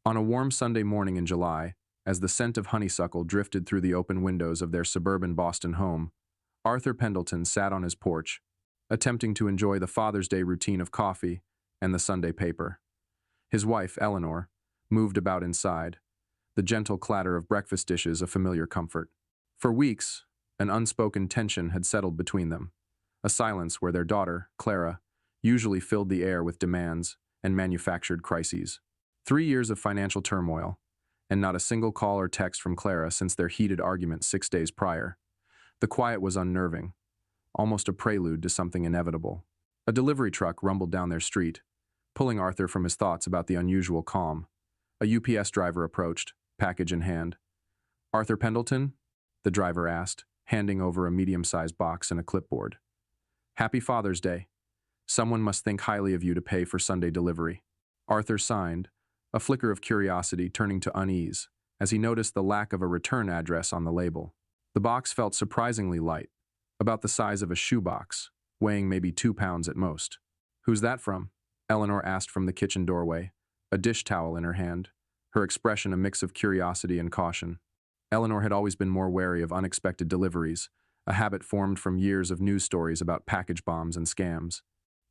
On a warm Sunday morning in July, as the scent of honeysuckle drifted through the open windows of their suburban Boston home, Arthur Pendleton sat on his porch, attempting to enjoy the Father's Day routine of coffee and the Sunday paper. His wife, Eleanor, moved about inside, the gentle clatter of breakfast dishes a familiar comfort. For weeks, an unspoken tension had settled between them, a silence where their daughter, Clara, usually filled the air with demands and manufactured crises. 3 years of financial turmoil, and not a single call or text from Clara since their heated argument 6 days prior. The quiet was unnerving, almost a prelude to something inevitable. A delivery truck rumbled down their street, pulling Arthur from his thoughts about the unusual calm. A UPS driver approached, package in hand. "Arthur Pendleton?" the driver asked, handing over a medium-sized box and a clipboard. "Happy Father's Day. Someone must think highly of you to pay for Sunday delivery." Arthur signed, a flicker of curiosity turning to unease as he noticed the lack of a return address on the label. The box felt surprisingly light, about the size of a shoebox, weighing maybe 2 pounds at most. "Who's that from?" Eleanor asked from the kitchen doorway, a dish towel in her hand, her expression a mix of curiosity and caution. Eleanor had always been more wary of unexpected deliveries, a habit formed from years of news stories about package bombs and scams.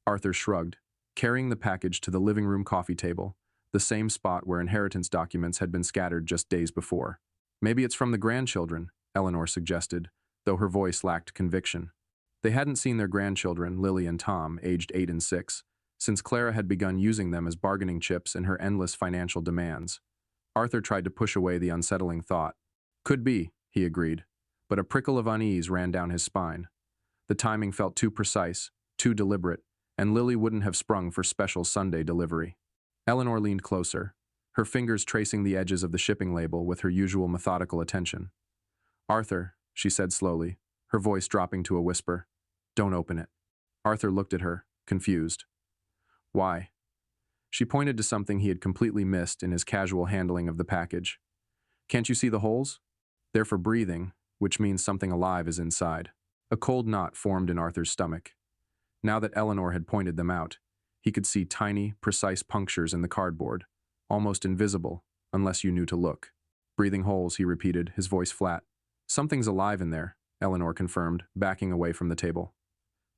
Arthur shrugged, carrying the package to the living room coffee table, the same spot where inheritance documents had been scattered just days before. "Maybe it's from the grandchildren," Eleanor suggested, though her voice lacked conviction. They hadn't seen their grandchildren, Lily and Tom, aged 8 and 6, since Clara had begun using them as bargaining chips in her endless financial demands. Arthur tried to push away the unsettling thought. "Could be," he agreed, but a prickle of unease ran down his spine. The timing felt too precise, too deliberate, and Lily wouldn't have sprung for special Sunday delivery. Eleanor leaned closer, her fingers tracing the edges of the shipping label with her usual methodical attention. "Arthur," she said slowly, her voice dropping to a whisper, "don't open it." Arthur looked at her, confused. "Why?" She pointed to something he had completely missed in his casual handling of the package. "Can't you see the holes? They're for breathing, which means something alive is inside." A cold knot formed in Arthur's stomach. Now that Eleanor had pointed them out, he could see tiny, precise punctures in the cardboard, almost invisible, unless you knew to look. "Breathing holes," he repeated, his voice flat. "Something's alive in there," Eleanor confirmed, backing away from the table.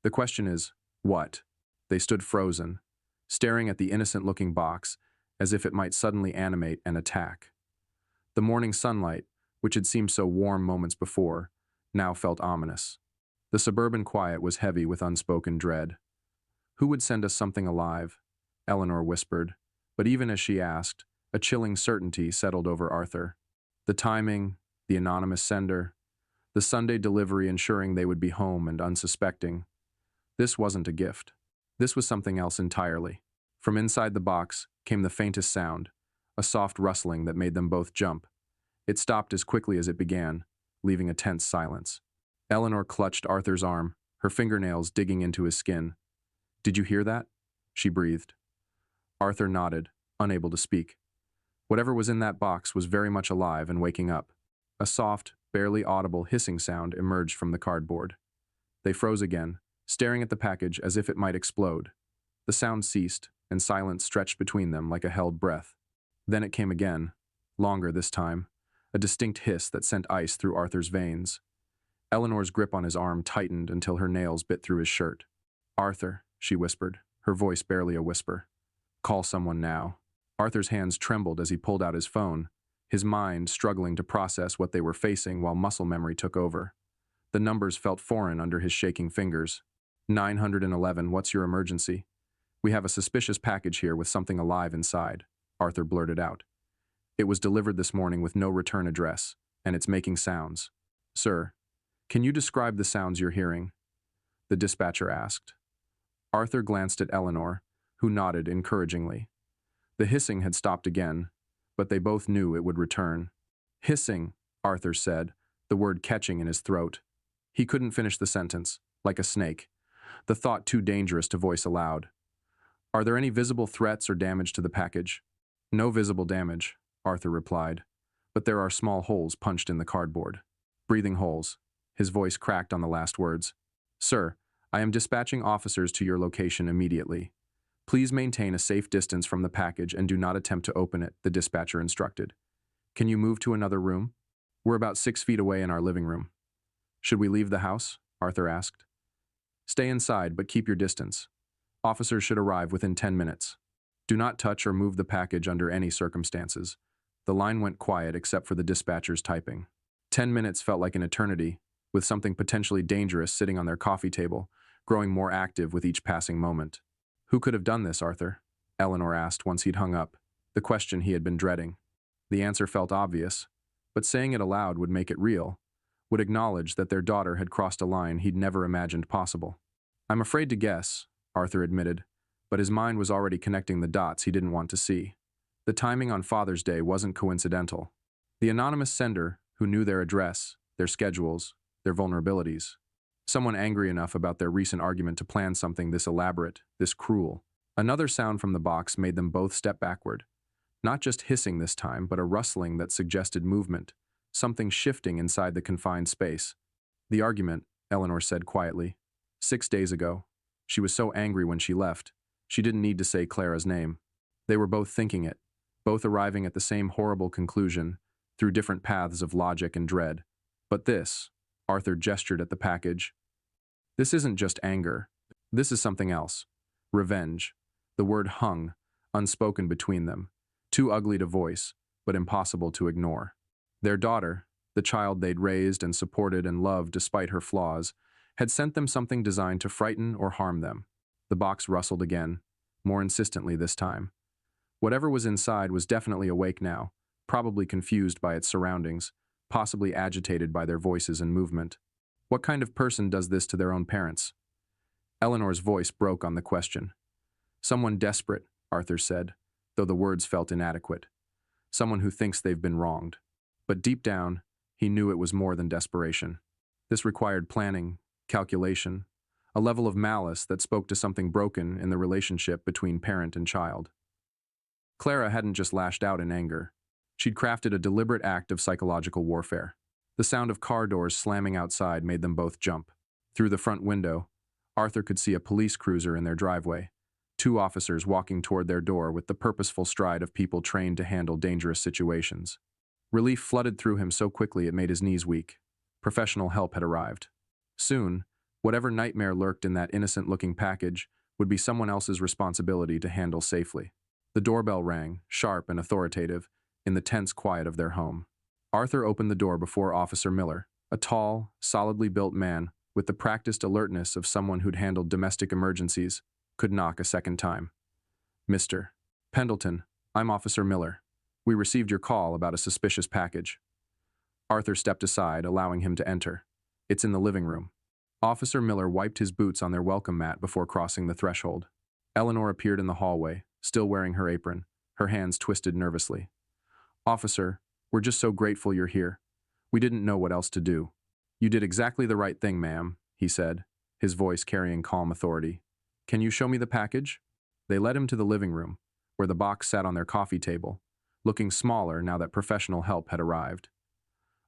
"The question is, what?" They stood frozen, staring at the innocent-looking box as if it might suddenly animate and attack. The morning sunlight, which had seemed so warm moments before, now felt ominous. The suburban quiet was heavy with unspoken dread. "Who would send us something alive?" Eleanor whispered, but even as she asked, a chilling certainty settled over Arthur. The timing, the anonymous sender, the Sunday delivery ensuring they would be home and unsuspecting. This wasn't a gift. This was something else entirely. From inside the box came the faintest sound, a soft rustling that made them both jump. It stopped as quickly as it began, leaving a tense silence. Eleanor clutched Arthur's arm, her fingernails digging into his skin. "Did you hear that?" she breathed. Arthur nodded, unable to speak. Whatever was in that box was very much alive and waking up. A soft, barely audible hissing sound emerged from the cardboard. They froze again, staring at the package as if it might explode. The sound ceased, and silence stretched between them like a held breath. Then it came again, longer this time, a distinct hiss that sent ice through Arthur's veins. Eleanor's grip on his arm tightened until her nails bit through his shirt. "Arthur," she whispered, her voice barely a whisper. "Call someone now." Arthur's hands trembled as he pulled out his phone, his mind struggling to process what they were facing while muscle memory took over. The numbers felt foreign under his shaking fingers. 911, what's your emergency? "We have a suspicious package here with something alive inside," Arthur blurted out. "It was delivered this morning with no return address, and it's making sounds." "Sir, can you describe the sounds you're hearing?" the dispatcher asked. Arthur glanced at Eleanor, who nodded encouragingly. The hissing had stopped again, but they both knew it would return. "Hissing," Arthur said, the word catching in his throat. He couldn't finish the sentence, like a snake, the thought too dangerous to voice aloud. "Are there any visible threats or damage to the package?" "No visible damage," Arthur replied, "but there are small holes punched in the cardboard." "Breathing holes." His voice cracked on the last words. "Sir, I am dispatching officers to your location immediately. Please maintain a safe distance from the package and do not attempt to open it, the dispatcher instructed. Can you move to another room? We're about 6 feet away in our living room. Should we leave the house? Arthur asked. Stay inside, but keep your distance. Officers should arrive within 10 minutes. Do not touch or move the package under any circumstances. The line went quiet except for the dispatcher's typing. 10 minutes felt like an eternity, with something potentially dangerous sitting on their coffee table, growing more active with each passing moment. Who could have done this, Arthur? Eleanor asked once he'd hung up, the question he had been dreading. The answer felt obvious, but saying it aloud would make it real, would acknowledge that their daughter had crossed a line he'd never imagined possible. I'm afraid to guess, Arthur admitted, but his mind was already connecting the dots he didn't want to see. The timing on Father's Day wasn't coincidental. The anonymous sender, who knew their address, their schedules, their vulnerabilities. Someone angry enough about their recent argument to plan something this elaborate, this cruel. Another sound from the box made them both step backward. Not just hissing this time, but a rustling that suggested movement, something shifting inside the confined space. The argument, Eleanor said quietly. 6 days ago. She was so angry when she left, she didn't need to say Clara's name. They were both thinking it, both arriving at the same horrible conclusion, through different paths of logic and dread. But this, Arthur gestured at the package. This isn't just anger. This is something else. Revenge. The word hung, unspoken between them, too ugly to voice, but impossible to ignore. Their daughter, the child they'd raised and supported and loved despite her flaws, had sent them something designed to frighten or harm them. The box rustled again, more insistently this time. Whatever was inside was definitely awake now, probably confused by its surroundings, possibly agitated by their voices and movement. What kind of person does this to their own parents? Eleanor's voice broke on the question. Someone desperate, Arthur said, though the words felt inadequate. Someone who thinks they've been wronged. But deep down, he knew it was more than desperation. This required planning, calculation, a level of malice that spoke to something broken in the relationship between parent and child. Clara hadn't just lashed out in anger. She'd crafted a deliberate act of psychological warfare. The sound of car doors slamming outside made them both jump. Through the front window, Arthur could see a police cruiser in their driveway, 2 officers walking toward their door with the purposeful stride of people trained to handle dangerous situations. Relief flooded through him so quickly it made his knees weak. Professional help had arrived. Soon, whatever nightmare lurked in that innocent-looking package would be someone else's responsibility to handle safely. The doorbell rang, sharp and authoritative, in the tense quiet of their home. Arthur opened the door before Officer Miller, a tall, solidly built man with the practiced alertness of someone who'd handled domestic emergencies, could knock a second time. Mr. Pendleton, I'm Officer Miller. We received your call about a suspicious package. Arthur stepped aside, allowing him to enter. It's in the living room. Officer Miller wiped his boots on their welcome mat before crossing the threshold. Eleanor appeared in the hallway, still wearing her apron, her hands twisted nervously. Officer, we're just so grateful you're here. We didn't know what else to do. You did exactly the right thing, ma'am, he said, his voice carrying calm authority. Can you show me the package? They led him to the living room, where the box sat on their coffee table, looking smaller now that professional help had arrived.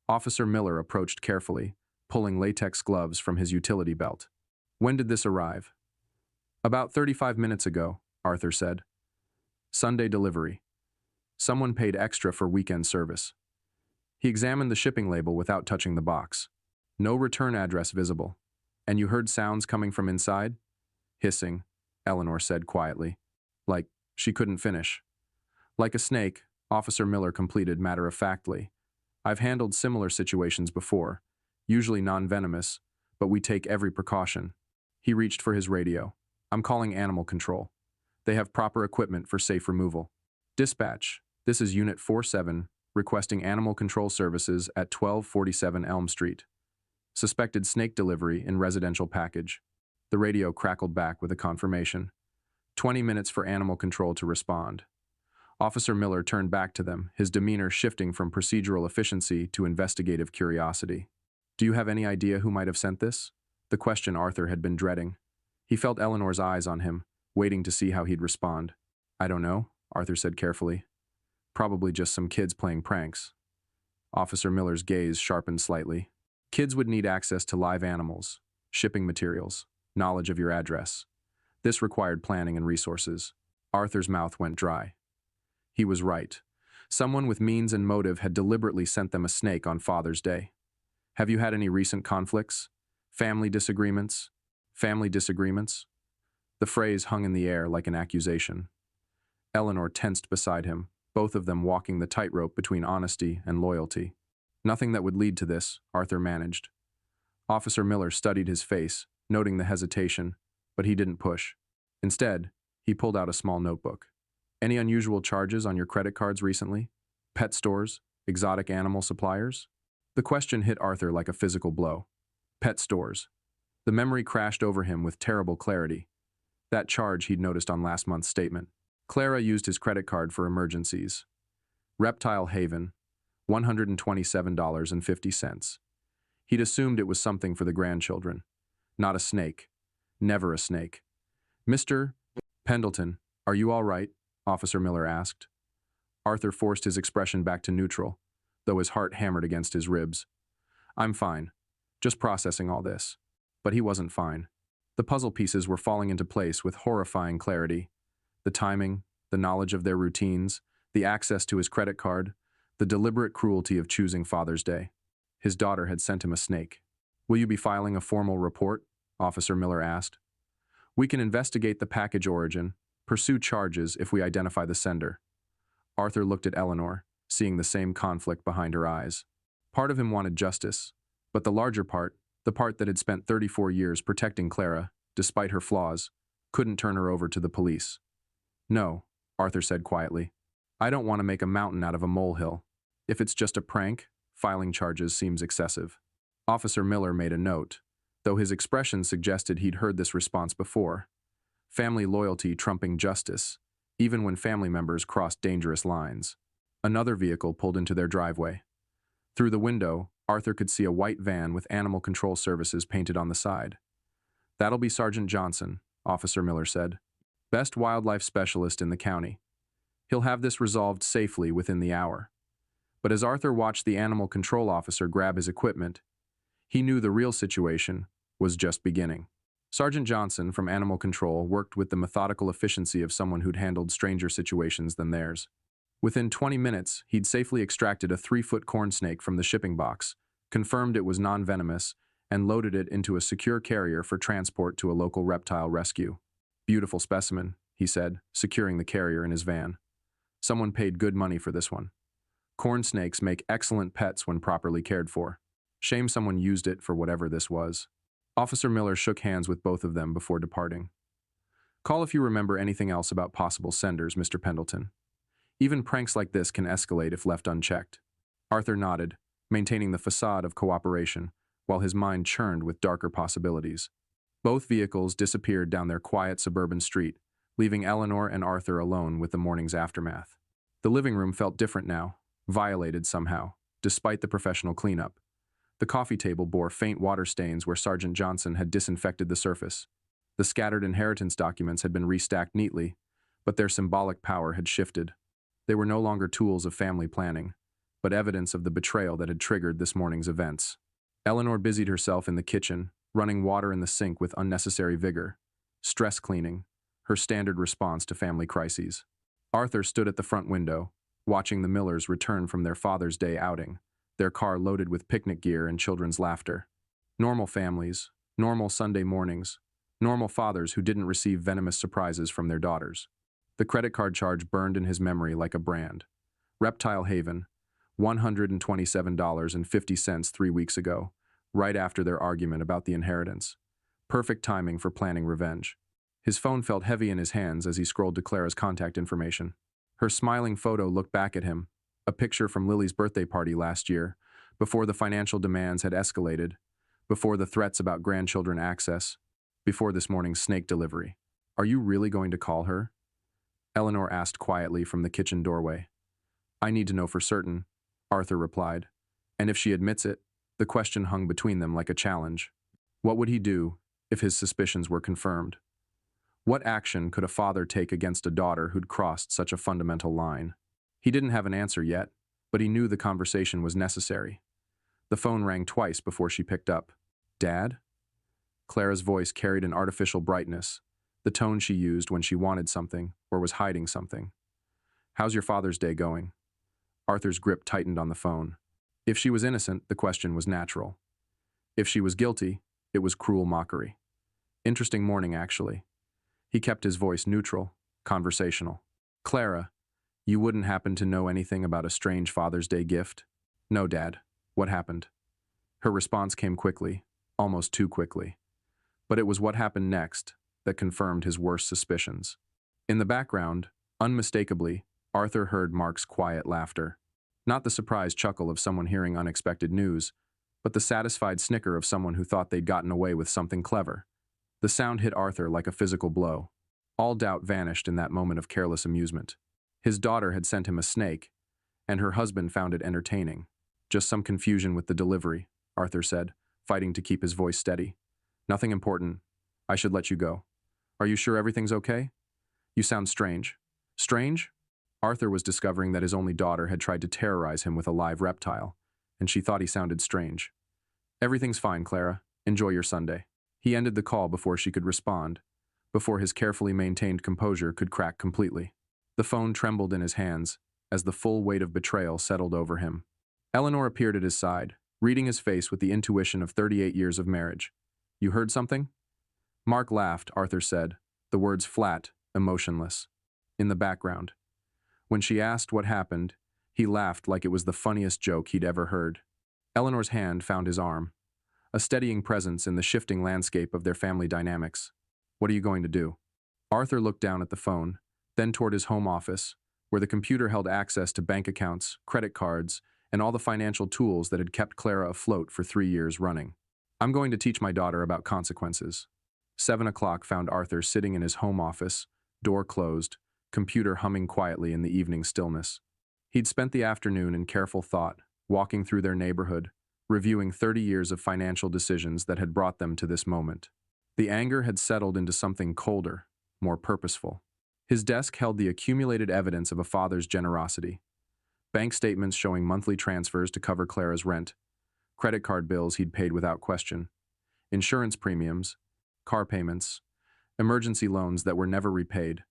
Officer Miller approached carefully, pulling latex gloves from his utility belt. When did this arrive? About 35 minutes ago, Arthur said. Sunday delivery. Someone paid extra for weekend service. He examined the shipping label without touching the box. No return address visible. And you heard sounds coming from inside? Hissing, Eleanor said quietly. Like she couldn't finish. Like a snake, Officer Miller completed matter-of-factly. I've handled similar situations before, usually non-venomous, but we take every precaution. He reached for his radio. I'm calling animal control. They have proper equipment for safe removal. Dispatch, this is Unit 47, requesting animal control services at 1247 Elm Street. Suspected snake delivery in residential package. The radio crackled back with a confirmation. 20 minutes for animal control to respond. Officer Miller turned back to them, his demeanor shifting from procedural efficiency to investigative curiosity. Do you have any idea who might have sent this? The question Arthur had been dreading. He felt Eleanor's eyes on him, waiting to see how he'd respond. I don't know, Arthur said carefully. Probably just some kids playing pranks. Officer Miller's gaze sharpened slightly. Kids would need access to live animals, shipping materials, knowledge of your address. This required planning and resources. Arthur's mouth went dry. He was right. Someone with means and motive had deliberately sent them a snake on Father's Day. Have you had any recent conflicts? Family disagreements? Family disagreements? The phrase hung in the air like an accusation. Eleanor tensed beside him, both of them walking the tightrope between honesty and loyalty. Nothing that would lead to this, Arthur managed. Officer Miller studied his face, noting the hesitation, but he didn't push. Instead, he pulled out a small notebook. Any unusual charges on your credit cards recently? Pet stores? Exotic animal suppliers? The question hit Arthur like a physical blow. Pet stores. The memory crashed over him with terrible clarity. That charge he'd noticed on last month's statement. Clara used his credit card for emergencies. Reptile Haven, $127.50. He'd assumed it was something for the grandchildren. Not a snake. Never a snake. Mr. Pendleton, are you all right? Officer Miller asked. Arthur forced his expression back to neutral, though his heart hammered against his ribs. I'm fine. Just processing all this. But he wasn't fine. The puzzle pieces were falling into place with horrifying clarity. The timing, the knowledge of their routines, the access to his credit card, the deliberate cruelty of choosing Father's Day. His daughter had sent him a snake. Will you be filing a formal report? Officer Miller asked. We can investigate the package origin, pursue charges if we identify the sender. Arthur looked at Eleanor, seeing the same conflict behind her eyes. Part of him wanted justice, but the larger part, the part that had spent 34 years protecting Clara, despite her flaws, couldn't turn her over to the police. No, Arthur said quietly. I don't want to make a mountain out of a molehill. If it's just a prank, filing charges seems excessive. Officer Miller made a note, though his expression suggested he'd heard this response before. Family loyalty trumping justice, even when family members crossed dangerous lines. Another vehicle pulled into their driveway. Through the window, Arthur could see a white van with Animal Control Services painted on the side. That'll be Sergeant Johnson, Officer Miller said. Best wildlife specialist in the county. He'll have this resolved safely within the hour. But as Arthur watched the animal control officer grab his equipment, he knew the real situation was just beginning. Sergeant Johnson from Animal Control worked with the methodical efficiency of someone who'd handled stranger situations than theirs. Within 20 minutes, he'd safely extracted a 3-foot corn snake from the shipping box, confirmed it was non-venomous, and loaded it into a secure carrier for transport to a local reptile rescue. Beautiful specimen, he said, securing the carrier in his van. Someone paid good money for this one. Corn snakes make excellent pets when properly cared for. Shame someone used it for whatever this was. Officer Miller shook hands with both of them before departing. Call if you remember anything else about possible senders, Mr. Pendleton. Even pranks like this can escalate if left unchecked. Arthur nodded, maintaining the facade of cooperation, while his mind churned with darker possibilities. Both vehicles disappeared down their quiet suburban street, leaving Eleanor and Arthur alone with the morning's aftermath. The living room felt different now, violated somehow, despite the professional cleanup. The coffee table bore faint water stains where Sergeant Johnson had disinfected the surface. The scattered inheritance documents had been restacked neatly, but their symbolic power had shifted. They were no longer tools of family planning, but evidence of the betrayal that had triggered this morning's events. Eleanor busied herself in the kitchen, running water in the sink with unnecessary vigor. Stress cleaning, her standard response to family crises. Arthur stood at the front window, watching the Millers return from their Father's Day outing, their car loaded with picnic gear and children's laughter. Normal families, normal Sunday mornings, normal fathers who didn't receive venomous surprises from their daughters. The credit card charge burned in his memory like a brand. Reptile Haven, $127.50 3 weeks ago, right after their argument about the inheritance. Perfect timing for planning revenge. His phone felt heavy in his hands as he scrolled to Clara's contact information. Her smiling photo looked back at him, a picture from Lily's birthday party last year, before the financial demands had escalated, before the threats about grandchildren access, before this morning's snake delivery. Are you really going to call her? Eleanor asked quietly from the kitchen doorway. I need to know for certain, Arthur replied, and if she admits it, the question hung between them like a challenge. What would he do if his suspicions were confirmed? What action could a father take against a daughter who'd crossed such a fundamental line? He didn't have an answer yet, but he knew the conversation was necessary. The phone rang twice before she picked up. Dad? Clara's voice carried an artificial brightness, the tone she used when she wanted something or was hiding something. "How's your Father's Day going?" Arthur's grip tightened on the phone. If she was innocent, the question was natural. If she was guilty, it was cruel mockery. "Interesting morning, actually." He kept his voice neutral, conversational. "Clara, you wouldn't happen to know anything about a strange Father's Day gift?" "No, Dad. What happened?" Her response came quickly, almost too quickly. But it was what happened next that confirmed his worst suspicions. In the background, unmistakably, Arthur heard Mark's quiet laughter. Not the surprised chuckle of someone hearing unexpected news, but the satisfied snicker of someone who thought they'd gotten away with something clever. The sound hit Arthur like a physical blow. All doubt vanished in that moment of careless amusement. His daughter had sent him a snake, and her husband found it entertaining. "Just some confusion with the delivery," Arthur said, fighting to keep his voice steady. "Nothing important. I should let you go. Are you sure everything's okay? You sound strange." "Strange?" Arthur was discovering that his only daughter had tried to terrorize him with a live reptile, and she thought he sounded strange. "Everything's fine, Clara. Enjoy your Sunday." He ended the call before she could respond, before his carefully maintained composure could crack completely. The phone trembled in his hands as the full weight of betrayal settled over him. Eleanor appeared at his side, reading his face with the intuition of 38 years of marriage. "You heard something?" Mark laughed, Arthur said, the words flat, emotionless. In the background. When she asked what happened, he laughed like it was the funniest joke he'd ever heard. Eleanor's hand found his arm, a steadying presence in the shifting landscape of their family dynamics. "What are you going to do?" Arthur looked down at the phone, then toward his home office, where the computer held access to bank accounts, credit cards, and all the financial tools that had kept Clara afloat for 3 years running. "I'm going to teach my daughter about consequences." 7 o'clock found Arthur sitting in his home office, door closed, computer humming quietly in the evening stillness. He'd spent the afternoon in careful thought, walking through their neighborhood, reviewing 30 years of financial decisions that had brought them to this moment. The anger had settled into something colder, more purposeful. His desk held the accumulated evidence of a father's generosity. Bank statements showing monthly transfers to cover Clara's rent, credit card bills he'd paid without question, insurance premiums, car payments, emergency loans that were never repaid,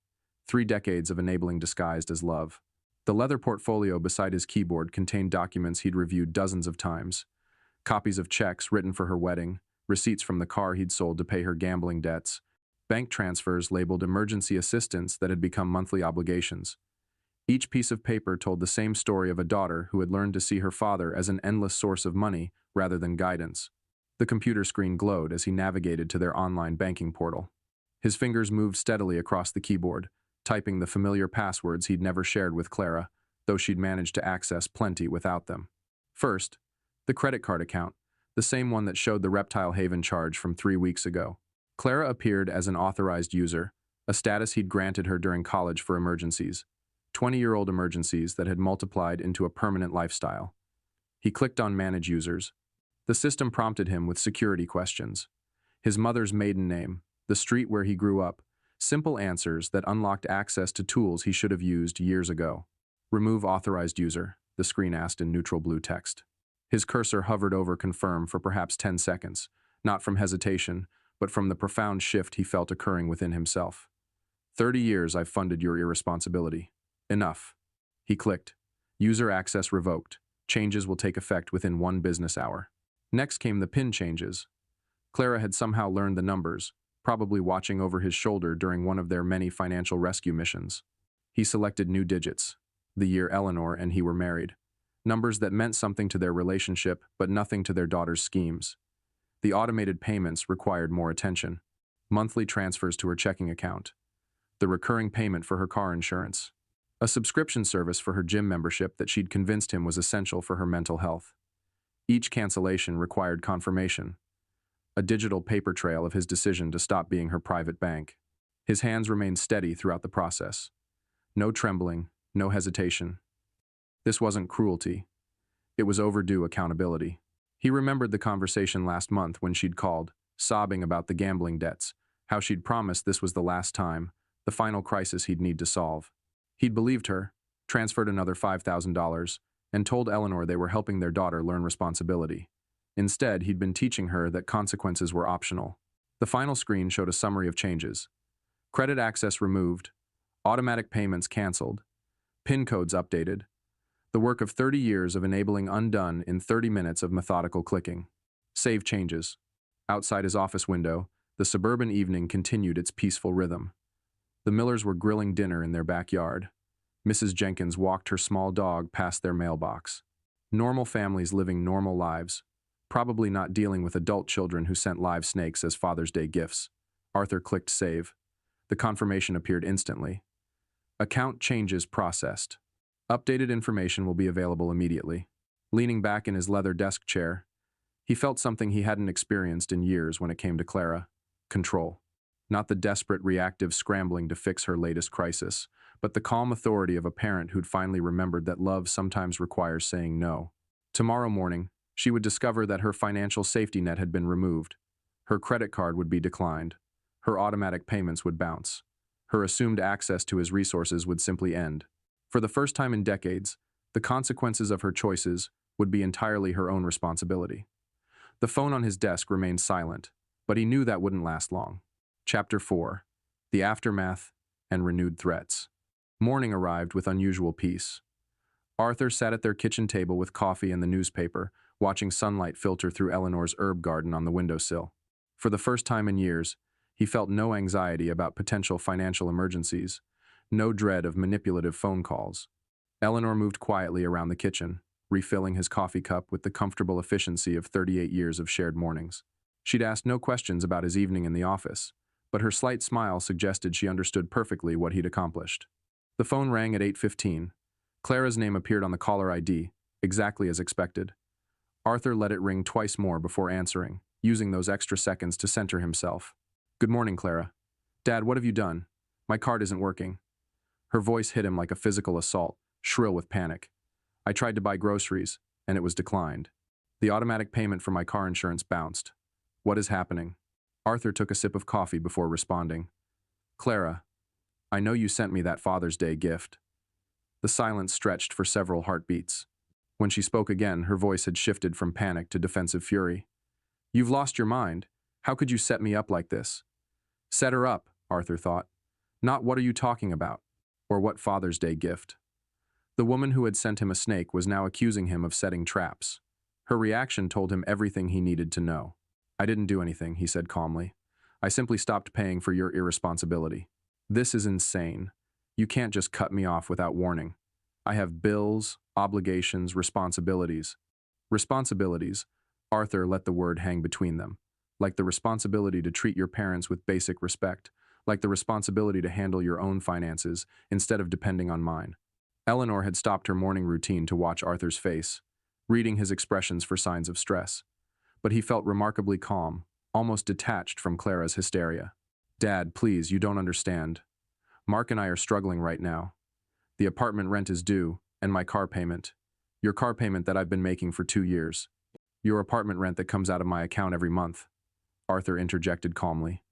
3 decades of enabling disguised as love. The leather portfolio beside his keyboard contained documents he'd reviewed dozens of times, copies of checks written for her wedding, receipts from the car he'd sold to pay her gambling debts, bank transfers labeled emergency assistance that had become monthly obligations. Each piece of paper told the same story of a daughter who had learned to see her father as an endless source of money rather than guidance. The computer screen glowed as he navigated to their online banking portal. His fingers moved steadily across the keyboard, typing the familiar passwords he'd never shared with Clara, though she'd managed to access plenty without them. First, the credit card account, the same one that showed the Reptile Haven charge from 3 weeks ago. Clara appeared as an authorized user, a status he'd granted her during college for emergencies, 20-year-old emergencies that had multiplied into a permanent lifestyle. He clicked on Manage Users. The system prompted him with security questions. His mother's maiden name, the street where he grew up, simple answers that unlocked access to tools he should have used years ago. "Remove authorized user," the screen asked in neutral blue text. His cursor hovered over confirm for perhaps 10 seconds, not from hesitation, but from the profound shift he felt occurring within himself. 30 years I've funded your irresponsibility. Enough." He clicked. "User access revoked. Changes will take effect within 1 business hour." Next came the PIN changes. Clara had somehow learned the numbers, probably watching over his shoulder during one of their many financial rescue missions. He selected new digits, the year Eleanor and he were married, numbers that meant something to their relationship but nothing to their daughter's schemes. The automated payments required more attention. Monthly transfers to her checking account, the recurring payment for her car insurance, a subscription service for her gym membership that she'd convinced him was essential for her mental health. Each cancellation required confirmation, a digital paper trail of his decision to stop being her private bank. His hands remained steady throughout the process. No trembling, no hesitation. This wasn't cruelty. It was overdue accountability. He remembered the conversation last month when she'd called, sobbing about the gambling debts, how she'd promised this was the last time, the final crisis he'd need to solve. He'd believed her, transferred another $5,000, and told Eleanor they were helping their daughter learn responsibility. Instead, he'd been teaching her that consequences were optional. The final screen showed a summary of changes. Credit access removed, automatic payments canceled, PIN codes updated. The work of 30 years of enabling undone in 30 minutes of methodical clicking. Save changes. Outside his office window, the suburban evening continued its peaceful rhythm. The Millers were grilling dinner in their backyard. Mrs. Jenkins walked her small dog past their mailbox. Normal families living normal lives, probably not dealing with adult children who sent live snakes as Father's Day gifts. Arthur clicked save. The confirmation appeared instantly. Account changes processed. Updated information will be available immediately. Leaning back in his leather desk chair, he felt something he hadn't experienced in years when it came to Clara. Control. Not the desperate, reactive scrambling to fix her latest crisis, but the calm authority of a parent who'd finally remembered that love sometimes requires saying no. Tomorrow morning, she would discover that her financial safety net had been removed. Her credit card would be declined. Her automatic payments would bounce. Her assumed access to his resources would simply end. For the first time in decades, the consequences of her choices would be entirely her own responsibility. The phone on his desk remained silent, but he knew that wouldn't last long. Chapter 4. The Aftermath and Renewed Threats. Morning arrived with unusual peace. Arthur sat at their kitchen table with coffee and the newspaper, watching sunlight filter through Eleanor's herb garden on the windowsill. For the first time in years, he felt no anxiety about potential financial emergencies, no dread of manipulative phone calls. Eleanor moved quietly around the kitchen, refilling his coffee cup with the comfortable efficiency of 38 years of shared mornings. She'd asked no questions about his evening in the office, but her slight smile suggested she understood perfectly what he'd accomplished. The phone rang at 8:15. Clara's name appeared on the caller ID, exactly as expected. Arthur let it ring twice more before answering, using those extra seconds to center himself. "Good morning, Clara. Dad, what have you done? My card isn't working." Her voice hit him like a physical assault, shrill with panic. "I tried to buy groceries, and it was declined. The automatic payment for my car insurance bounced. What is happening?" Arthur took a sip of coffee before responding. "Clara, I know you sent me that Father's Day gift." The silence stretched for several heartbeats. When she spoke again, her voice had shifted from panic to defensive fury. "You've lost your mind. How could you set me up like this?" Set her up, Arthur thought. Not what are you talking about, or what Father's Day gift. The woman who had sent him a snake was now accusing him of setting traps. Her reaction told him everything he needed to know. "I didn't do anything," he said calmly. "I simply stopped paying for your irresponsibility." "This is insane. You can't just cut me off without warning. I have bills, obligations, responsibilities." Responsibilities. Arthur let the word hang between them. Like the responsibility to treat your parents with basic respect, like the responsibility to handle your own finances instead of depending on mine. Eleanor had stopped her morning routine to watch Arthur's face, reading his expressions for signs of stress. But he felt remarkably calm, almost detached from Clara's hysteria. "Dad, please, you don't understand. Mark and I are struggling right now. The apartment rent is due, and my car payment. Your car payment that I've been making for 2 years. Your apartment rent that comes out of my account every month," Arthur interjected calmly.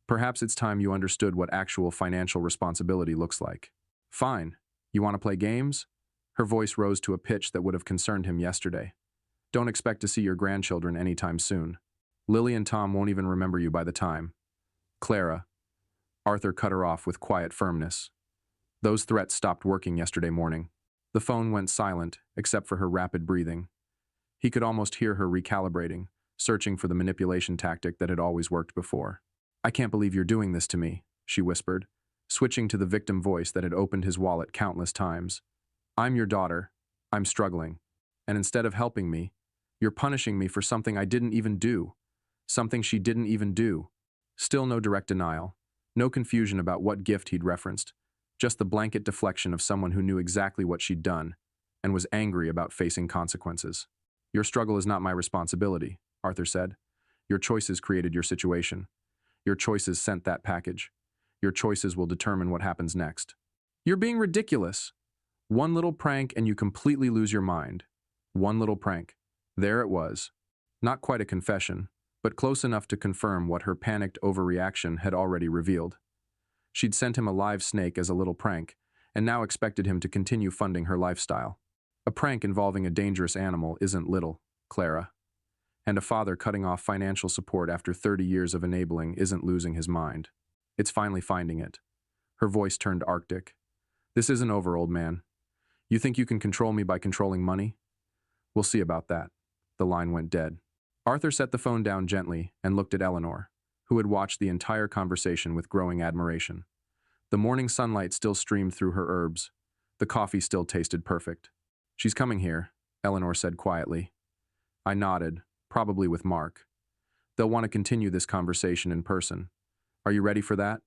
"Perhaps it's time you understood what actual financial responsibility looks like." "Fine. You want to play games?" Her voice rose to a pitch that would have concerned him yesterday. "Don't expect to see your grandchildren anytime soon. Lily and Tom won't even remember you by the time." "Clara." Arthur cut her off with quiet firmness. Those threats stopped working yesterday morning. The phone went silent, except for her rapid breathing. He could almost hear her recalibrating, searching for the manipulation tactic that had always worked before. "I can't believe you're doing this to me," she whispered, switching to the victim voice that had opened his wallet countless times. "I'm your daughter. I'm struggling. And instead of helping me, you're punishing me for something I didn't even do. Something she didn't even do." Still no direct denial. No confusion about what gift he'd referenced. Just the blanket deflection of someone who knew exactly what she'd done and was angry about facing consequences. "Your struggle is not my responsibility," Arthur said. "Your choices created your situation. Your choices sent that package. Your choices will determine what happens next." "You're being ridiculous. One little prank and you completely lose your mind. One little prank." There it was. Not quite a confession, but close enough to confirm what her panicked overreaction had already revealed. She'd sent him a live snake as a little prank, and now expected him to continue funding her lifestyle. A prank involving a dangerous animal isn't little, Clara. And a father cutting off financial support after 30 years of enabling isn't losing his mind. It's finally finding it. Her voice turned arctic. This isn't over, old man. You think you can control me by controlling money? We'll see about that. The line went dead. Arthur set the phone down gently and looked at Eleanor, who had watched the entire conversation with growing admiration. The morning sunlight still streamed through her herbs. The coffee still tasted perfect. She's coming here, Eleanor said quietly. I nodded, probably with Mark. They'll want to continue this conversation in person. Are you ready for that?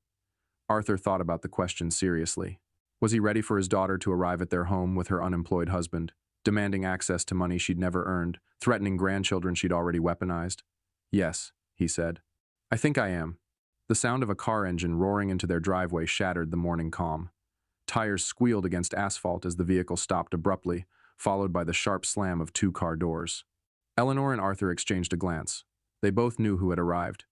Arthur thought about the question seriously. Was he ready for his daughter to arrive at their home with her unemployed husband, demanding access to money she'd never earned, threatening grandchildren she'd already weaponized? Yes, he said. I think I am. The sound of a car engine roaring into their driveway shattered the morning calm. Tires squealed against asphalt as the vehicle stopped abruptly, followed by the sharp slam of two car doors. Eleanor and Arthur exchanged a glance. They both knew who had arrived.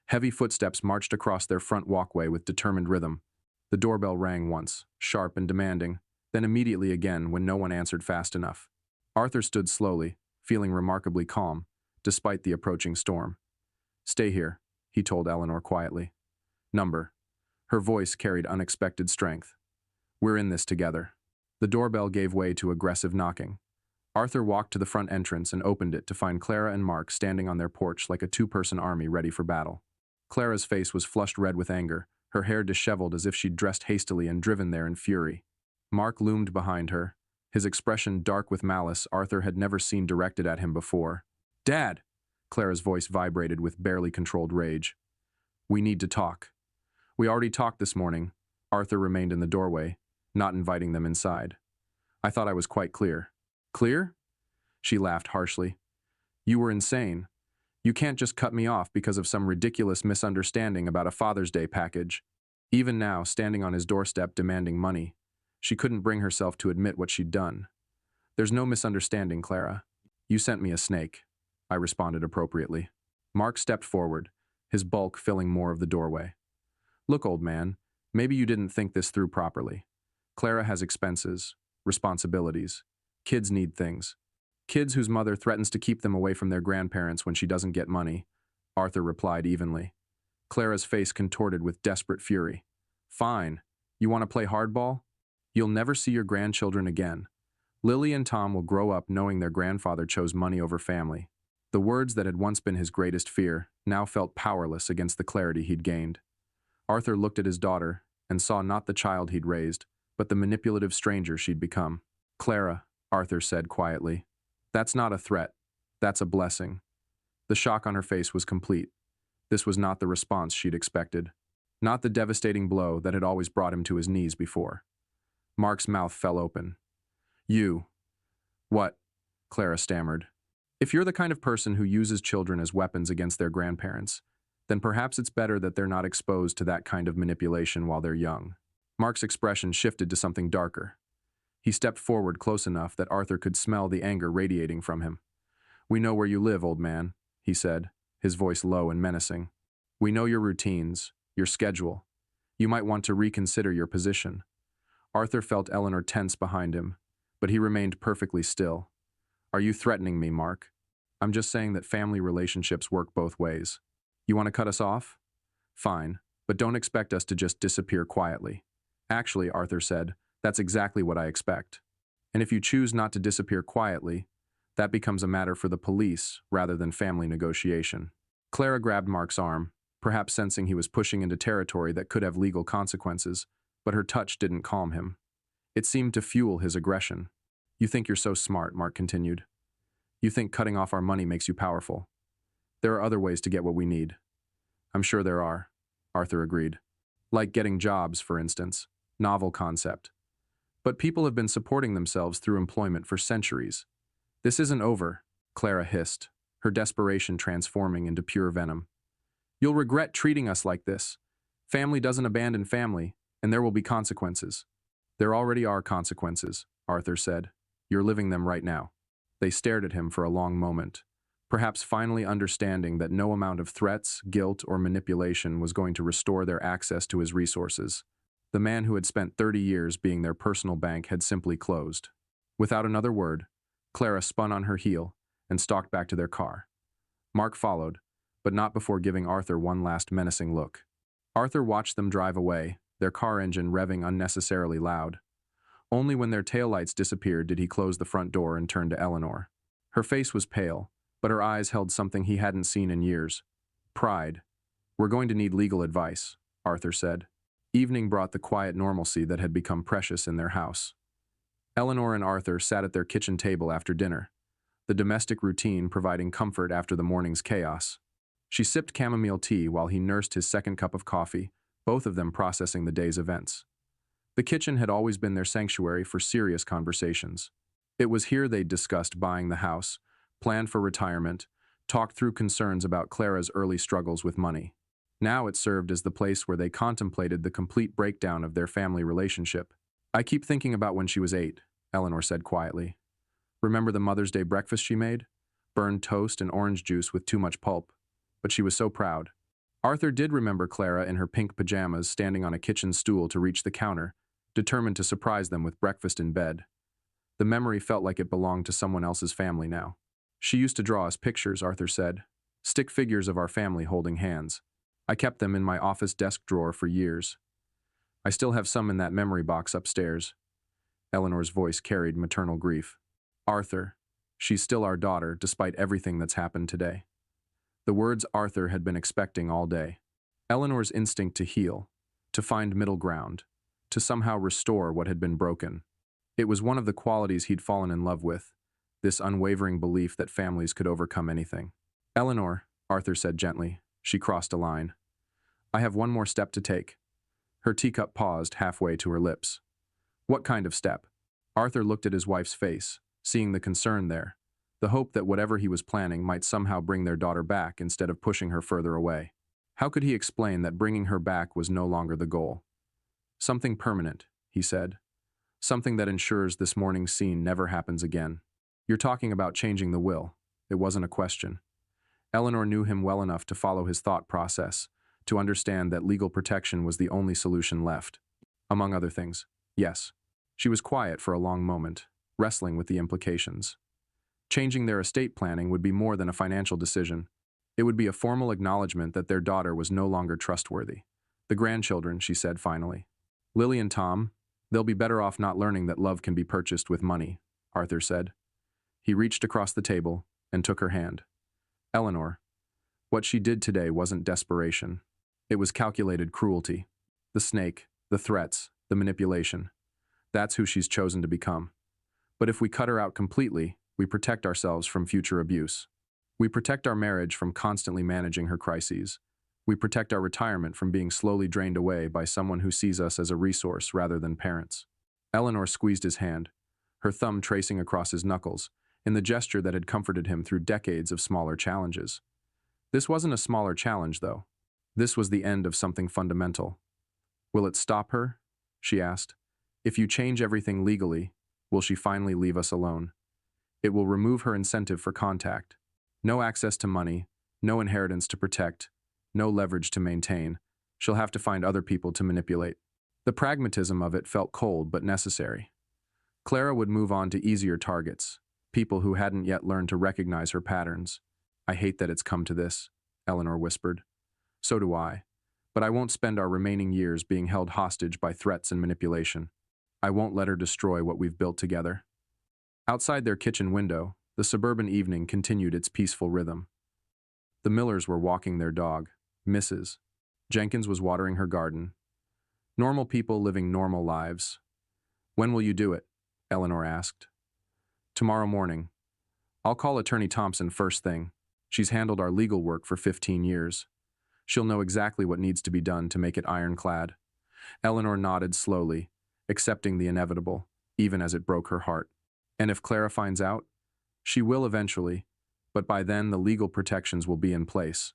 Heavy footsteps marched across their front walkway with determined rhythm. The doorbell rang once, sharp and demanding, then immediately again when no one answered fast enough. Arthur stood slowly, feeling remarkably calm, despite the approaching storm. Stay here, he told Eleanor quietly. Number. Her voice carried unexpected strength. We're in this together. The doorbell gave way to aggressive knocking. Arthur walked to the front entrance and opened it to find Clara and Mark standing on their porch like a two-person army ready for battle. Clara's face was flushed red with anger, her hair disheveled as if she'd dressed hastily and driven there in fury. Mark loomed behind her, his expression dark with malice Arthur had never seen directed at him before. Dad! Clara's voice vibrated with barely controlled rage. We need to talk. We already talked this morning. Arthur remained in the doorway, not inviting them inside. I thought I was quite clear. Clear? She laughed harshly. You were insane. You can't just cut me off because of some ridiculous misunderstanding about a Father's Day package. Even now, standing on his doorstep demanding money, she couldn't bring herself to admit what she'd done. There's no misunderstanding, Clara. You sent me a snake, I responded appropriately. Mark stepped forward, his bulk filling more of the doorway. Look, old man, maybe you didn't think this through properly. Clara has expenses, responsibilities. Kids need things. Kids whose mother threatens to keep them away from their grandparents when she doesn't get money, Arthur replied evenly. Clara's face contorted with desperate fury. Fine. You want to play hardball? You'll never see your grandchildren again. Lily and Tom will grow up knowing their grandfather chose money over family. The words that had once been his greatest fear now felt powerless against the clarity he'd gained. Arthur looked at his daughter and saw not the child he'd raised, but the manipulative stranger she'd become. Clara, Arthur said quietly. That's not a threat. That's a blessing. The shock on her face was complete. This was not the response she'd expected. Not the devastating blow that had always brought him to his knees before. Mark's mouth fell open. You. What? Clara stammered. If you're the kind of person who uses children as weapons against their grandparents, then perhaps it's better that they're not exposed to that kind of manipulation while they're young. Mark's expression shifted to something darker. He stepped forward close enough that Arthur could smell the anger radiating from him. We know where you live, old man, he said, his voice low and menacing. We know your routines, your schedule. You might want to reconsider your position. Arthur felt Eleanor tense behind him, but he remained perfectly still. Are you threatening me, Mark? I'm just saying that family relationships work both ways. You want to cut us off? Fine, but don't expect us to just disappear quietly. Actually, Arthur said, that's exactly what I expect. And if you choose not to disappear quietly, that becomes a matter for the police rather than family negotiation. Clara grabbed Mark's arm, perhaps sensing he was pushing into territory that could have legal consequences, but her touch didn't calm him. It seemed to fuel his aggression. You think you're so smart, Mark continued. You think cutting off our money makes you powerful. There are other ways to get what we need. I'm sure there are, Arthur agreed. Like getting jobs, for instance. Novel concept. But people have been supporting themselves through employment for centuries. This isn't over, Clara hissed, her desperation transforming into pure venom. You'll regret treating us like this. Family doesn't abandon family, and there will be consequences. There already are consequences, Arthur said. You're living them right now. They stared at him for a long moment, perhaps finally understanding that no amount of threats, guilt, or manipulation was going to restore their access to his resources. The man who had spent 30 years being their personal bank had simply closed. Without another word, Clara spun on her heel and stalked back to their car. Mark followed, but not before giving Arthur one last menacing look. Arthur watched them drive away, their car engine revving unnecessarily loud. Only when their taillights disappeared did he close the front door and turn to Eleanor. Her face was pale, but her eyes held something he hadn't seen in years. Pride. "We're going to need legal advice," Arthur said. Evening brought the quiet normalcy that had become precious in their house. Eleanor and Arthur sat at their kitchen table after dinner, the domestic routine providing comfort after the morning's chaos. She sipped chamomile tea while he nursed his second cup of coffee, both of them processing the day's events. The kitchen had always been their sanctuary for serious conversations. It was here they'd discussed buying the house, planned for retirement, talked through concerns about Clara's early struggles with money. Now it served as the place where they contemplated the complete breakdown of their family relationship. "I keep thinking about when she was 8, Eleanor said quietly. "Remember the Mother's Day breakfast she made? Burned toast and orange juice with too much pulp. But she was so proud." Arthur did remember Clara in her pink pajamas standing on a kitchen stool to reach the counter, determined to surprise them with breakfast in bed. The memory felt like it belonged to someone else's family now. "She used to draw us pictures," Arthur said. "Stick figures of our family holding hands. I kept them in my office desk drawer for years. I still have some in that memory box upstairs." Eleanor's voice carried maternal grief. "Arthur, she's still our daughter despite everything that's happened today." The words Arthur had been expecting all day. Eleanor's instinct to heal, to find middle ground, to somehow restore what had been broken. It was one of the qualities he'd fallen in love with, this unwavering belief that families could overcome anything. "Eleanor," Arthur said gently. She crossed a line. "I have one more step to take." Her teacup paused halfway to her lips. "What kind of step?" Arthur looked at his wife's face, seeing the concern there, the hope that whatever he was planning might somehow bring their daughter back instead of pushing her further away. How could he explain that bringing her back was no longer the goal? "Something permanent," he said. "Something that ensures this morning's scene never happens again." "You're talking about changing the will." It wasn't a question. Eleanor knew him well enough to follow his thought process, to understand that legal protection was the only solution left. Among other things, yes. She was quiet for a long moment, wrestling with the implications. Changing their estate planning would be more than a financial decision. It would be a formal acknowledgement that their daughter was no longer trustworthy. "The grandchildren," she said finally. "Lily and Tom, they'll be better off not learning that love can be purchased with money," Arthur said. He reached across the table and took her hand. "Eleanor, what she did today wasn't desperation. It was calculated cruelty. The snake, the threats, the manipulation. That's who she's chosen to become. But if we cut her out completely, we protect ourselves from future abuse. We protect our marriage from constantly managing her crises. We protect our retirement from being slowly drained away by someone who sees us as a resource rather than parents." Eleanor squeezed his hand, her thumb tracing across his knuckles, in the gesture that had comforted him through decades of smaller challenges. This wasn't a smaller challenge, though. This was the end of something fundamental. "Will it stop her?" she asked. "If you change everything legally, will she finally leave us alone? It will remove her incentive for contact. No access to money, no inheritance to protect, no leverage to maintain. She'll have to find other people to manipulate." The pragmatism of it felt cold but necessary. Clara would move on to easier targets, people who hadn't yet learned to recognize her patterns. "I hate that it's come to this," Eleanor whispered. "So do I. But I won't spend our remaining years being held hostage by threats and manipulation. I won't let her destroy what we've built together." Outside their kitchen window, the suburban evening continued its peaceful rhythm. The Millers were walking their dog, Mrs. Jenkins was watering her garden. Normal people living normal lives. "When will you do it?" Eleanor asked. "Tomorrow morning. I'll call Attorney Thompson first thing. She's handled our legal work for 15 years. She'll know exactly what needs to be done to make it ironclad." Eleanor nodded slowly, accepting the inevitable, even as it broke her heart. "And if Clara finds out?" "She will eventually, but by then the legal protections will be in place.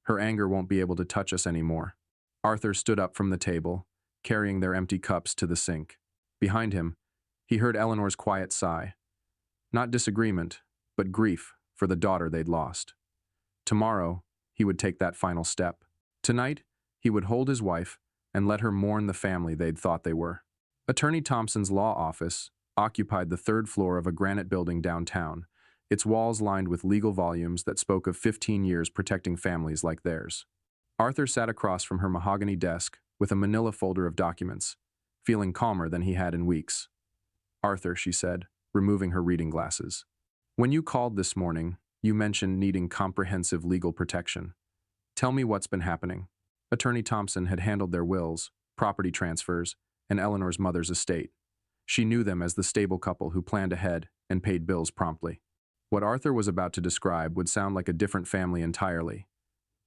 Her anger won't be able to touch us anymore." Arthur stood up from the table, carrying their empty cups to the sink. Behind him, he heard Eleanor's quiet sigh. Not disagreement, but grief for the daughter they'd lost. Tomorrow, he would take that final step. Tonight, he would hold his wife and let her mourn the family they'd thought they were. Attorney Thompson's law office occupied the third floor of a granite building downtown, its walls lined with legal volumes that spoke of 15 years protecting families like theirs. Arthur sat across from her mahogany desk with a manila folder of documents, feeling calmer than he had in weeks. "Arthur," she said, removing her reading glasses. "When you called this morning, you mentioned needing comprehensive legal protection. Tell me what's been happening." Attorney Thompson had handled their wills, property transfers, and Eleanor's mother's estate. She knew them as the stable couple who planned ahead and paid bills promptly. What Arthur was about to describe would sound like a different family entirely.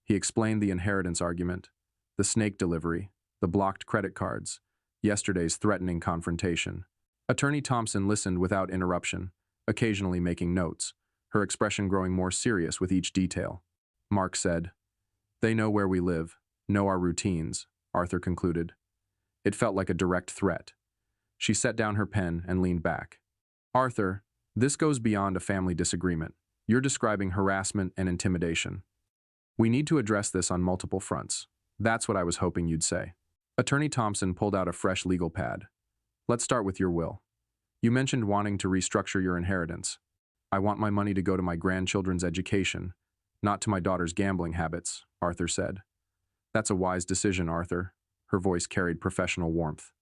He explained the inheritance argument, the snake delivery, the blocked credit cards, yesterday's threatening confrontation. Attorney Thompson listened without interruption, occasionally making notes, her expression growing more serious with each detail. Mark said, "They know where we live, know our routines," Arthur concluded. It felt like a direct threat. She set down her pen and leaned back. "Arthur, this goes beyond a family disagreement. You're describing harassment and intimidation. We need to address this on multiple fronts. That's what I was hoping you'd say." Attorney Thompson pulled out a fresh legal pad. "Let's start with your will. You mentioned wanting to restructure your inheritance. I want my money to go to my grandchildren's education, not to my daughter's gambling habits," Arthur said. "That's a wise decision, Arthur." Her voice carried professional warmth.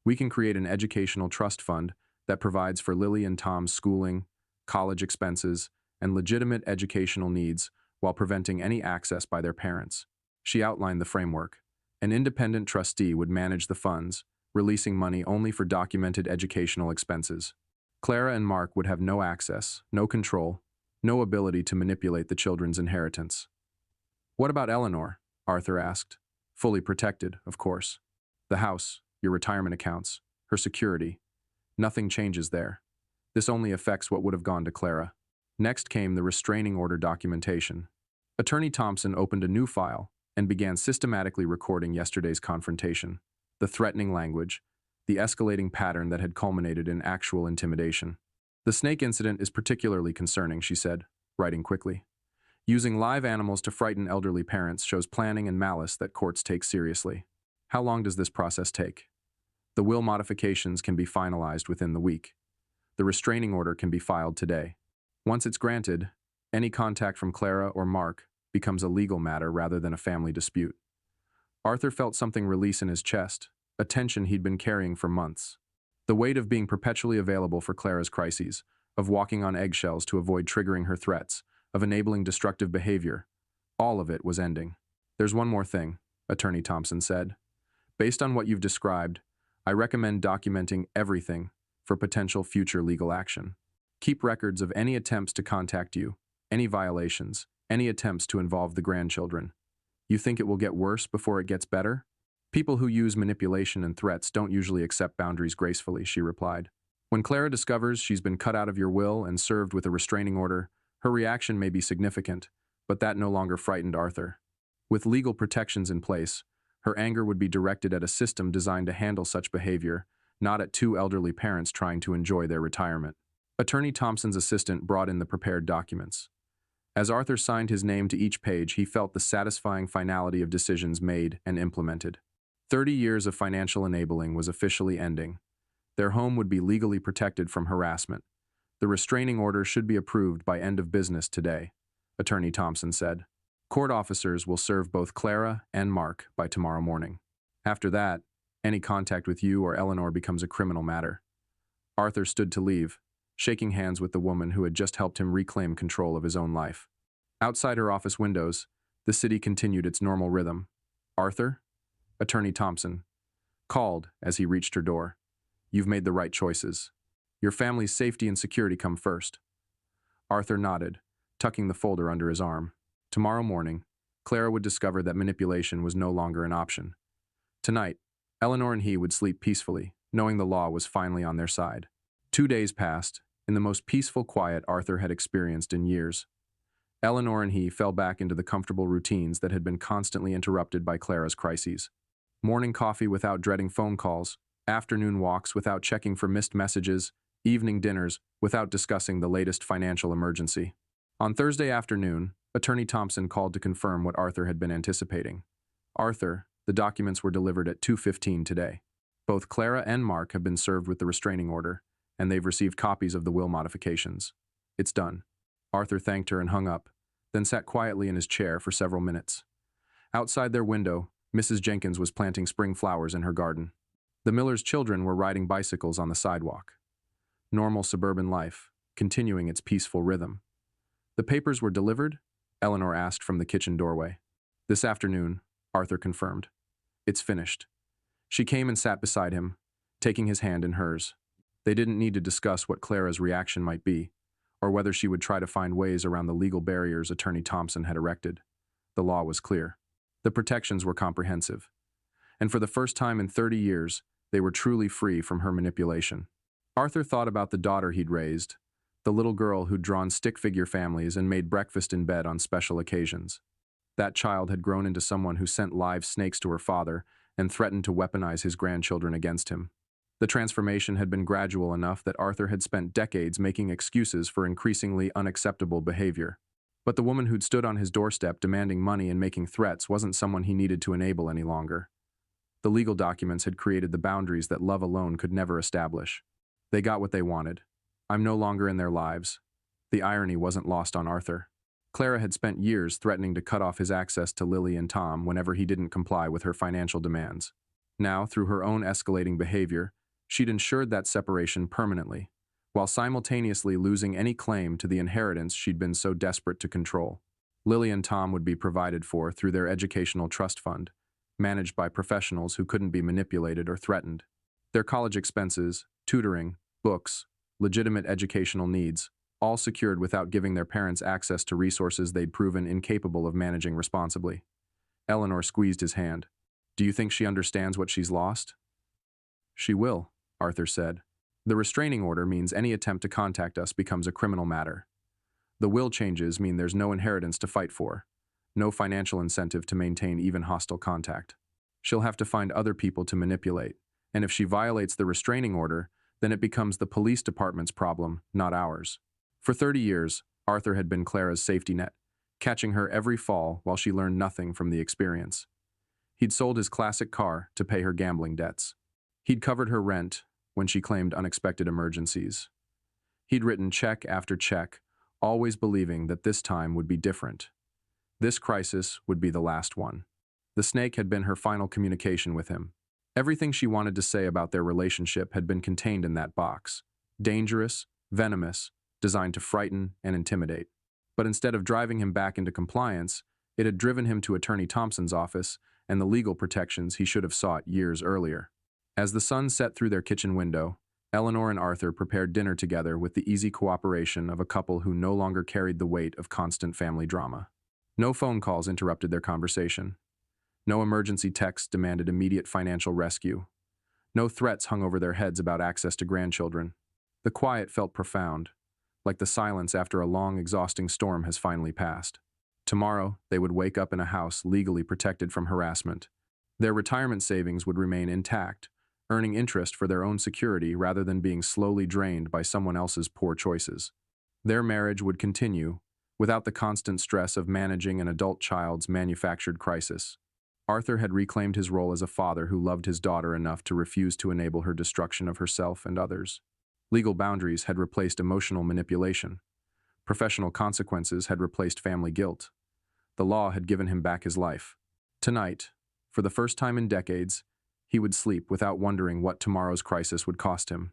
"We can create an educational trust fund that provides for Lily and Tom's schooling, college expenses, and legitimate educational needs while preventing any access by their parents." She outlined the framework. An independent trustee would manage the funds, releasing money only for documented educational expenses. Clara and Mark would have no access, no control, no ability to manipulate the children's inheritance. "What about Eleanor?" Arthur asked. "Fully protected, of course. The house, your retirement accounts, her security. Nothing changes there. This only affects what would have gone to Clara." Next came the restraining order documentation. Attorney Thompson opened a new file and began systematically recording yesterday's confrontation, the threatening language, the escalating pattern that had culminated in actual intimidation. "The snake incident is particularly concerning," she said, writing quickly. "Using live animals to frighten elderly parents shows planning and malice that courts take seriously. How long does this process take?" "The will modifications can be finalized within the week. The restraining order can be filed today. Once it's granted, any contact from Clara or Mark becomes a legal matter rather than a family dispute." Arthur felt something release in his chest, a tension he'd been carrying for months. The weight of being perpetually available for Clara's crises, of walking on eggshells to avoid triggering her threats, of enabling destructive behavior, all of it was ending. "There's one more thing," Attorney Thompson said. "Based on what you've described, I recommend documenting everything for potential future legal action. Keep records of any attempts to contact you, any violations, any attempts to involve the grandchildren. You think it will get worse before it gets better?" "People who use manipulation and threats don't usually accept boundaries gracefully," she replied. "When Clara discovers she's been cut out of your will and served with a restraining order, her reaction may be significant, but that no longer frightened Arthur. With legal protections in place, her anger would be directed at a system designed to handle such behavior, not at two elderly parents trying to enjoy their retirement." Attorney Thompson's assistant brought in the prepared documents. As Arthur signed his name to each page, he felt the satisfying finality of decisions made and implemented. 30 years of financial enabling was officially ending. Their home would be legally protected from harassment. "The restraining order should be approved by end of business today," Attorney Thompson said. "Court officers will serve both Clara and Mark by tomorrow morning. After that, any contact with you or Eleanor becomes a criminal matter." Arthur stood to leave, shaking hands with the woman who had just helped him reclaim control of his own life. Outside her office windows, the city continued its normal rhythm. "Arthur?" Attorney Thompson called as he reached her door. "You've made the right choices. Your family's safety and security come first." Arthur nodded, tucking the folder under his arm. Tomorrow morning, Clara would discover that manipulation was no longer an option. Tonight, Eleanor and he would sleep peacefully, knowing the law was finally on their side. 2 days passed, in the most peaceful quiet Arthur had experienced in years. Eleanor and he fell back into the comfortable routines that had been constantly interrupted by Clara's crises. Morning coffee without dreading phone calls, afternoon walks without checking for missed messages, evening dinners without discussing the latest financial emergency. On Thursday afternoon, Attorney Thompson called to confirm what Arthur had been anticipating. "Arthur, the documents were delivered at 2:15 today. Both Clara and Mark have been served with the restraining order, and they've received copies of the will modifications. It's done." Arthur thanked her and hung up, then sat quietly in his chair for several minutes. Outside their window, Mrs. Jenkins was planting spring flowers in her garden. The miller's children were riding bicycles on the sidewalk. Normal suburban life, continuing its peaceful rhythm. "The papers were delivered?" Eleanor asked from the kitchen doorway. "This afternoon," Arthur confirmed. "It's finished." She came and sat beside him, taking his hand in hers. They didn't need to discuss what Clara's reaction might be, or whether she would try to find ways around the legal barriers Attorney Thompson had erected. The law was clear. The protections were comprehensive. And for the first time in 30 years, they were truly free from her manipulation. Arthur thought about the daughter he'd raised, the little girl who'd drawn stick-figure families and made breakfast in bed on special occasions. That child had grown into someone who sent live snakes to her father and threatened to weaponize his grandchildren against him. The transformation had been gradual enough that Arthur had spent decades making excuses for increasingly unacceptable behavior. But the woman who'd stood on his doorstep demanding money and making threats wasn't someone he needed to enable any longer. The legal documents had created the boundaries that love alone could never establish. They got what they wanted. I'm no longer in their lives. The irony wasn't lost on Arthur. Clara had spent years threatening to cut off his access to Lily and Tom whenever he didn't comply with her financial demands. Now, through her own escalating behavior, she'd ensured that separation permanently, while simultaneously losing any claim to the inheritance she'd been so desperate to control. Lily and Tom would be provided for through their educational trust fund, managed by professionals who couldn't be manipulated or threatened. Their college expenses, tutoring, books, legitimate educational needs, all secured without giving their parents access to resources they'd proven incapable of managing responsibly. Eleanor squeezed his hand. "Do you think she understands what she's lost?" "She will," Arthur said. "The restraining order means any attempt to contact us becomes a criminal matter. The will changes mean there's no inheritance to fight for, no financial incentive to maintain even hostile contact. She'll have to find other people to manipulate, and if she violates the restraining order, then it becomes the police department's problem, not ours." For 30 years, Arthur had been Clara's safety net, catching her every fall while she learned nothing from the experience. He'd sold his classic car to pay her gambling debts. He'd covered her rent when she claimed unexpected emergencies. He'd written check after check, always believing that this time would be different. This crisis would be the last one. The snake had been her final communication with him. Everything she wanted to say about their relationship had been contained in that box. Dangerous, venomous, designed to frighten and intimidate. But instead of driving him back into compliance, it had driven him to Attorney Thompson's office and the legal protections he should have sought years earlier. As the sun set through their kitchen window, Eleanor and Arthur prepared dinner together with the easy cooperation of a couple who no longer carried the weight of constant family drama. No phone calls interrupted their conversation. No emergency texts demanded immediate financial rescue. No threats hung over their heads about access to grandchildren. The quiet felt profound, like the silence after a long, exhausting storm has finally passed. Tomorrow, they would wake up in a house legally protected from harassment. Their retirement savings would remain intact, earning interest for their own security rather than being slowly drained by someone else's poor choices. Their marriage would continue, without the constant stress of managing an adult child's manufactured crisis. Arthur had reclaimed his role as a father who loved his daughter enough to refuse to enable her destruction of herself and others. Legal boundaries had replaced emotional manipulation. Professional consequences had replaced family guilt. The law had given him back his life. Tonight, for the first time in decades, he would sleep without wondering what tomorrow's crisis would cost him.